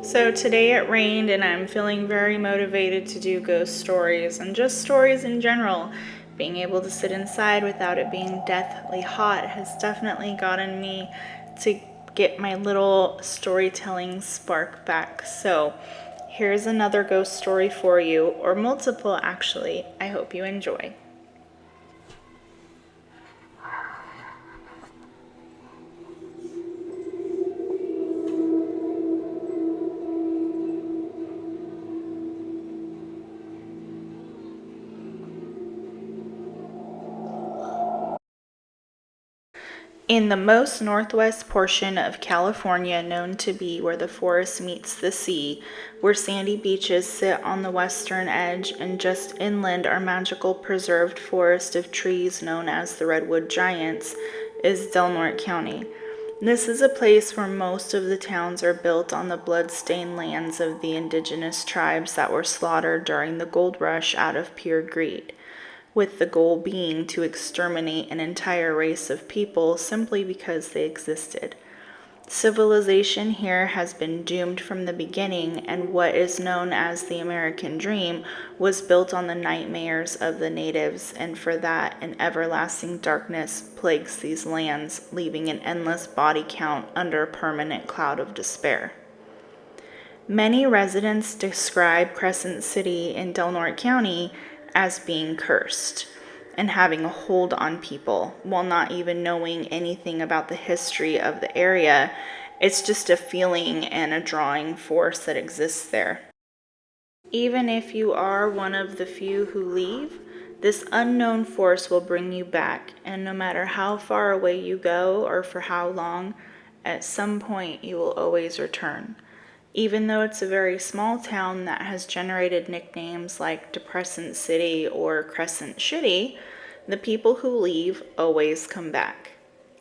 So today it rained and I'm feeling very motivated to do ghost stories and just stories in general. Being able to sit inside without it being deathly hot has definitely gotten me to get my little storytelling spark back. So here's another ghost story for you, or multiple actually. I hope you enjoy. In the most northwest portion of California, known to be where the forest meets the sea, where sandy beaches sit on the western edge and just inland are magical preserved forest of trees known as the redwood giants, is Delnorte County. This is a place where most of the towns are built on the blood-stained lands of the indigenous tribes that were slaughtered during the gold rush out of pure greed, with the goal being to exterminate an entire race of people simply because they existed. Civilization here has been doomed from the beginning, and what is known as the American dream was built on the nightmares of the natives, and for that, an everlasting darkness plagues these lands, leaving an endless body count under a permanent cloud of despair. Many residents describe Crescentcity in Delnorte County as being cursed and having a hold on people while not even knowing anything about the history of the area. It's just a feeling and a drawing force that exists there. Even if you are one of the few who leave, this unknown force will bring you back, and no matter how far away you go or for how long, at some point you will always return. Even though it's a very small town that has generated nicknames like Depressant City or Crescent Shitty, the people who leave always come back.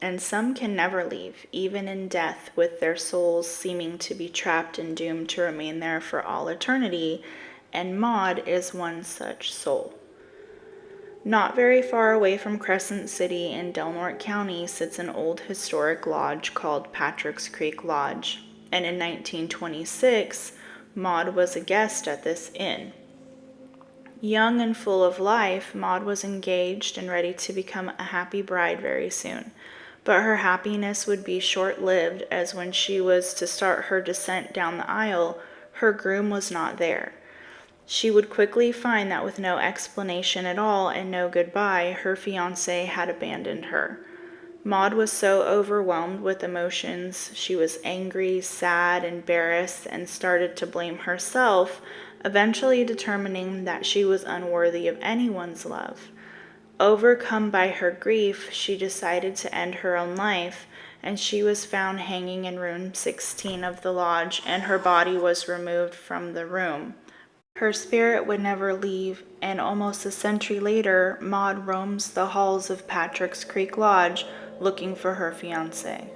And some can never leave, even in death, with their souls seeming to be trapped and doomed to remain there for all eternity, and Maude is one such soul. Not very far away from Crescent City in Delnorte County sits an old historic lodge called Patrickscreeklodge, and in 1926, Maude was a guest at this inn. Young and full of life, Maude was engaged and ready to become a happy bride very soon. But her happiness would be short-lived, as when she was to start her descent down the aisle, her groom was not there. She would quickly find that with no explanation at all and no goodbye, her fiancé had abandoned her. Maude was so overwhelmed with emotions, she was angry, sad, embarrassed, and started to blame herself, eventually determining that she was unworthy of anyone's love. Overcome by her grief, she decided to end her own life, and she was found hanging in room 16 of the lodge, and her body was removed from the room. Her spirit would never leave, and almost a century later, Maude roams the halls of Patrickscreeklodge looking for her fiancé.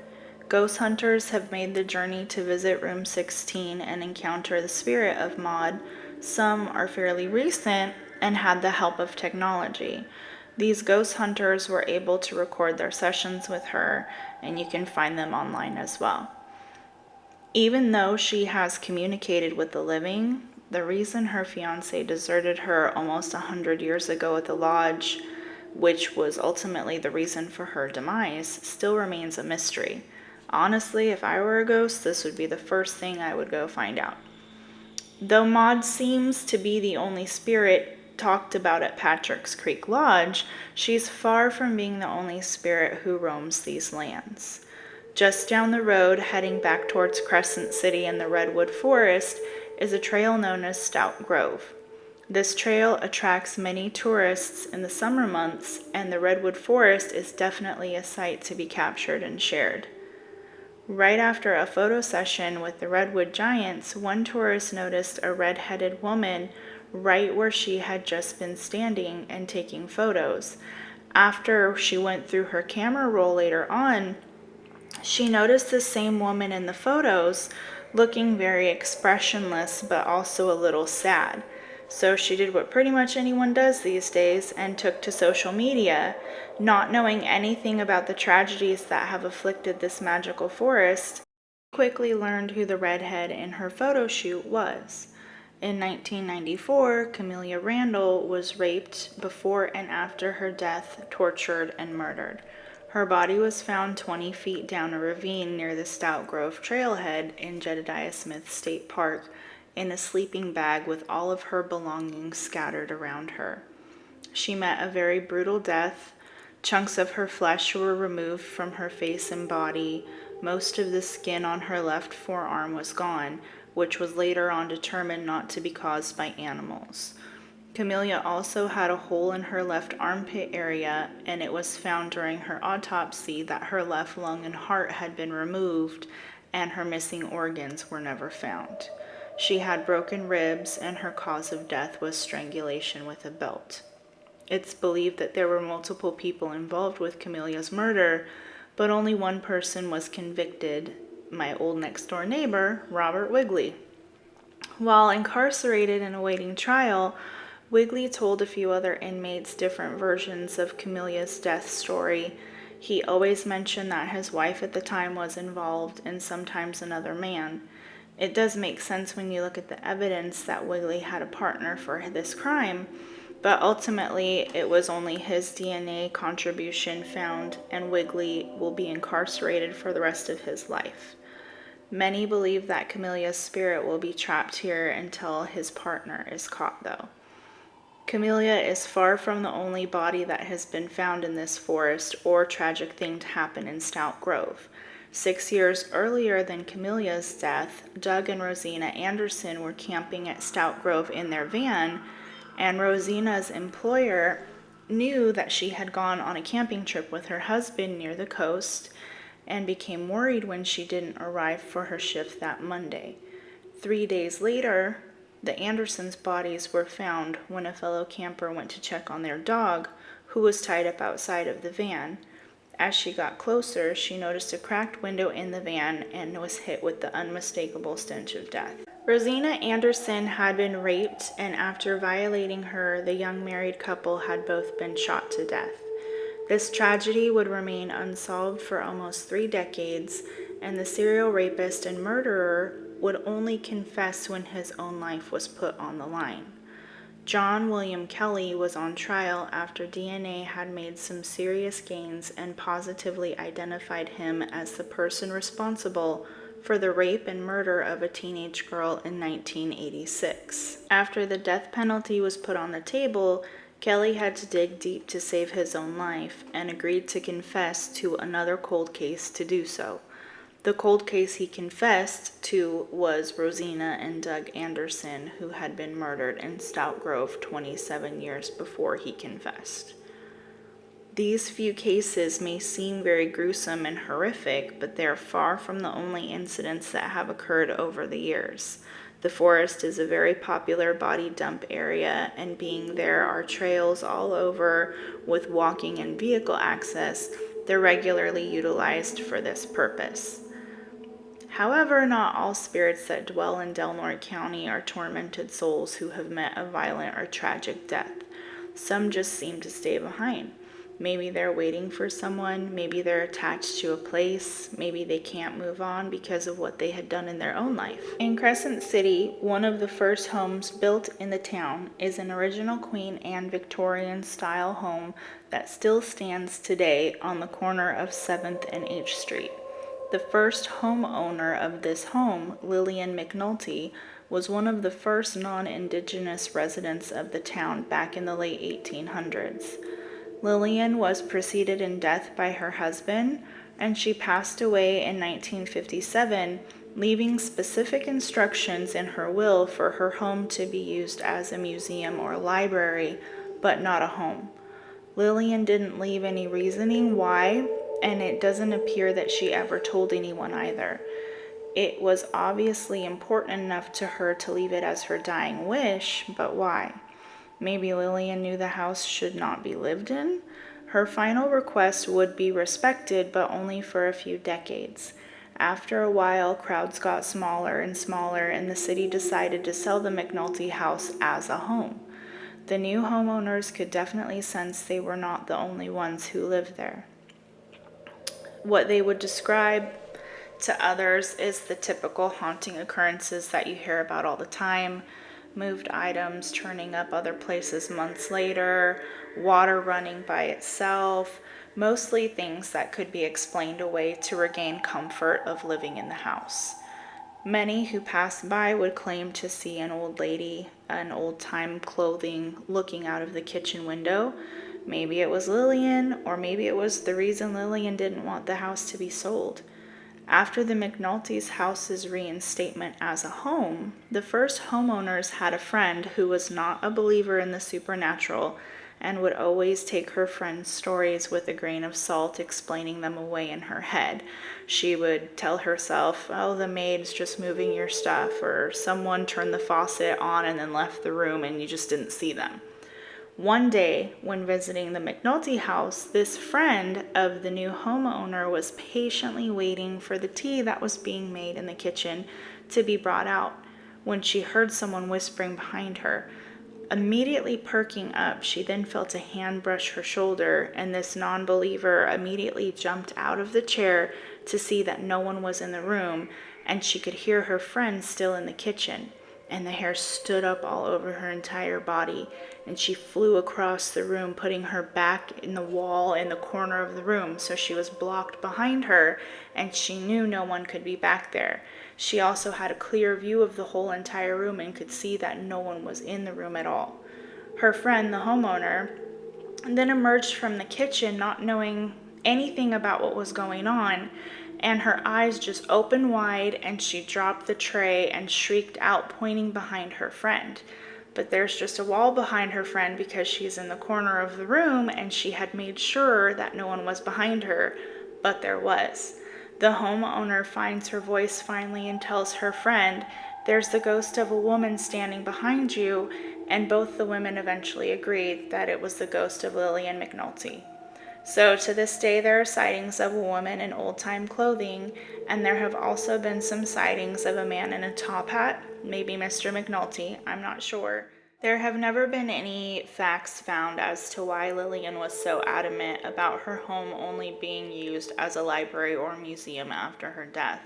Ghost hunters have made the journey to visit room 16 and encounter the spirit of Maude. Some are fairly recent and had the help of technology. These ghost hunters were able to record their sessions with her, and you can find them online as well. Even though she has communicated with the living, the reason her fiancé deserted her almost 100 years ago at the lodge, which was ultimately the reason for her demise, still remains a mystery. Honestly, if I were a ghost, this would be the first thing I would go find out. Though Maude seems to be the only spirit talked about at Patrickscreeklodge, she's far from being the only spirit who roams these lands. Just down the road, heading back towards Crescent City and the redwood forest, is a trail known as Stoutgrove. This trail attracts many tourists in the summer months, and the redwood forest is definitely a sight to be captured and shared. Right after a photo session with the redwood giants, one tourist noticed a red-headed woman right where she had just been standing and taking photos. After she went through her camera roll later on, she noticed the same woman in the photos looking very expressionless but also a little sad. So she did what pretty much anyone does these days and took to social media, not knowing anything about the tragedies that have afflicted this magical forest, Quickly learned who the redhead in her photo shoot was. In 1994, Camellia Randall was raped before and after her death, tortured, and murdered. Her body was found 20 feet down a ravine near the Stoutgrove trailhead in Jedediah Smith State Park in a sleeping bag with all of her belongings scattered around her. She met a very brutal death. Chunks of her flesh were removed from her face and body. Most of the skin on her left forearm was gone, which was later on determined not to be caused by animals. Camellia also had a hole in her left armpit area, and it was found during her autopsy that her left lung and heart had been removed, and her missing organs were never found. She had broken ribs, and her cause of death was strangulation with a belt. It's believed that there were multiple people involved with Camelia's murder, but only one person was convicted, my old next-door neighbor, Robert Wigley. While incarcerated and awaiting trial, Wigley told a few other inmates different versions of Camelia's death story. He always mentioned that his wife at the time was involved and sometimes another man. It does make sense when you look at the evidence that Wigley had a partner for this crime, but ultimately it was only his DNA contribution found, and Wigley will be incarcerated for the rest of his life. Many believe that Camelia's spirit will be trapped here until his partner is caught, though. Camellia is far from the only body that has been found in this forest or tragic thing to happen in Stout Grove. 6 years earlier than Camelia's death, Doug and Rosina Anderson were camping at Stout Grove in their van, and Rosina's employer knew that she had gone on a camping trip with her husband near the coast and became worried when she didn't arrive for her shift that Monday. 3 days later, the Andersons' bodies were found when a fellow camper went to check on their dog, who was tied up outside of the van. As she got closer, she noticed a cracked window in the van and was hit with the unmistakable stench of death. Rosina Anderson had been raped, and after violating her, the young married couple had both been shot to death. This tragedy would remain unsolved for almost 3 decades, and the serial rapist and murderer would only confess when his own life was put on the line. John William Kelly was on trial after DNA had made some serious gains and positively identified him as the person responsible for the rape and murder of a teenage girl in 1986. After the death penalty was put on the table, Kelly had to dig deep to save his own life and agreed to confess to another cold case to do so. The cold case he confessed to was Rosina and Doug Anderson, who had been murdered in Stout Grove 27 years before he confessed. These few cases may seem very gruesome and horrific, but they are far from the only incidents that have occurred over the years. The forest is a very popular body dump area, and being there are trails all over with walking and vehicle access, they're regularly utilized for this purpose. However, not all spirits that dwell in Delnorte County are tormented souls who have met a violent or tragic death. Some just seem to stay behind. Maybe they're waiting for someone, maybe they're attached to a place, maybe they can't move on because of what they had done in their own life. In Crescentcity, one of the first homes built in the town is an original Queen Anne Victorian style home that still stands today on the corner of 7th and H Street. The first homeowner of this home, Lillian McNulty, was one of the first non-indigenous residents of the town back in the late 1800s. Lillian was preceded in death by her husband, and she passed away in 1957, leaving specific instructions in her will for her home to be used as a museum or library, but not a home. Lillian didn't leave any reasoning why, and it doesn't appear that she ever told anyone either. It was obviously important enough to her to leave it as her dying wish, but why? Maybe Lillian knew the house should not be lived in? Her final request would be respected, but only for a few decades. After a while, crowds got smaller and smaller, and the city decided to sell the McNulty house as a home. The new homeowners could definitely sense they were not the only ones who lived there. What they would describe To others is the typical haunting occurrences that you hear about all the time: moved items turning up other places months later, water running by itself, mostly things that could be explained away to regain comfort of living in the house. Many who passed by would claim to see an old lady in old-time clothing looking out of the kitchen window. Maybe it was Lillian, or maybe it was the reason Lillian didn't want the house to be sold. After the McNulty's house's reinstatement as a home, the first homeowners had a friend who was not a believer in the supernatural and would always take her friend's stories with a grain of salt, explaining them away in her head. She would tell herself, "Oh, the maid's just moving your stuff," or "someone turned the faucet on and then left the room and you just didn't see them." One day, when visiting the McNulty house, this friend of the new homeowner was patiently waiting for the tea that was being made in the kitchen to be brought out when she heard someone whispering behind her. Immediately perking up, she then felt a hand brush her shoulder, and this non-believer immediately jumped out of the chair to see that no one was in the room, and she could hear her friend still in the kitchen. And the hair stood up all over her entire body, and she flew across the room, putting her back in the wall in the corner of the room, so she was blocked behind her, and she knew no one could be back there. She also had a clear view of the whole entire room and could see that no one was in the room at all. Her friend, the homeowner, then emerged from the kitchen not knowing anything about what was going on, and her eyes just opened wide, and she dropped the tray and shrieked out, pointing behind her friend. But there's just a wall behind her friend because she's in the corner of the room, and she had made sure that no one was behind her, but there was. The homeowner finds her voice finally and tells her friend, "There's the ghost of a woman standing behind you," and both the women eventually agreed that it was the ghost of Lillian McNulty. So to this day, there are sightings of a woman in old-time clothing, and there have also been some sightings of a man in a top hat, maybe Mr. McNulty, I'm not sure. There have never been any facts found as to why Lillian was so adamant about her home only being used as a library or museum after her death.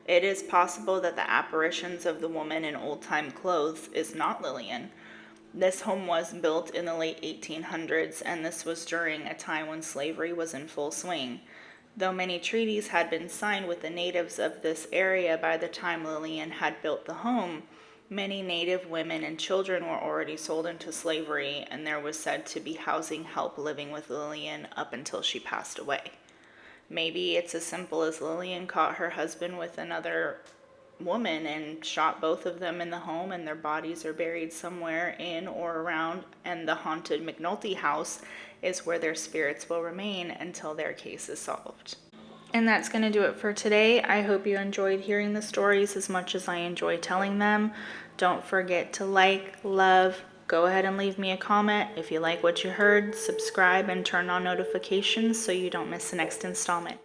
It is possible that the apparitions of the woman in old-time clothes is not Lillian. This home was built in the late 1800s, and this was during a time when slavery was in full swing. Though many treaties had been signed with the natives of this area by the time Lillian had built the home, many native women and children were already sold into slavery, and there was said to be housing help living with Lillian up until she passed away. Maybe it's as simple as Lillian caught her husband with another woman and shot both of them in the home, and their bodies are buried somewhere in or around, and the haunted McNulty house is where their spirits will remain until their case is solved. And that's going to do it for today. I hope you enjoyed hearing the stories as much as I enjoy telling them. Don't forget to like, love, go ahead and leave me a comment if you like what you heard, subscribe, and turn on notifications so you don't miss the next installment.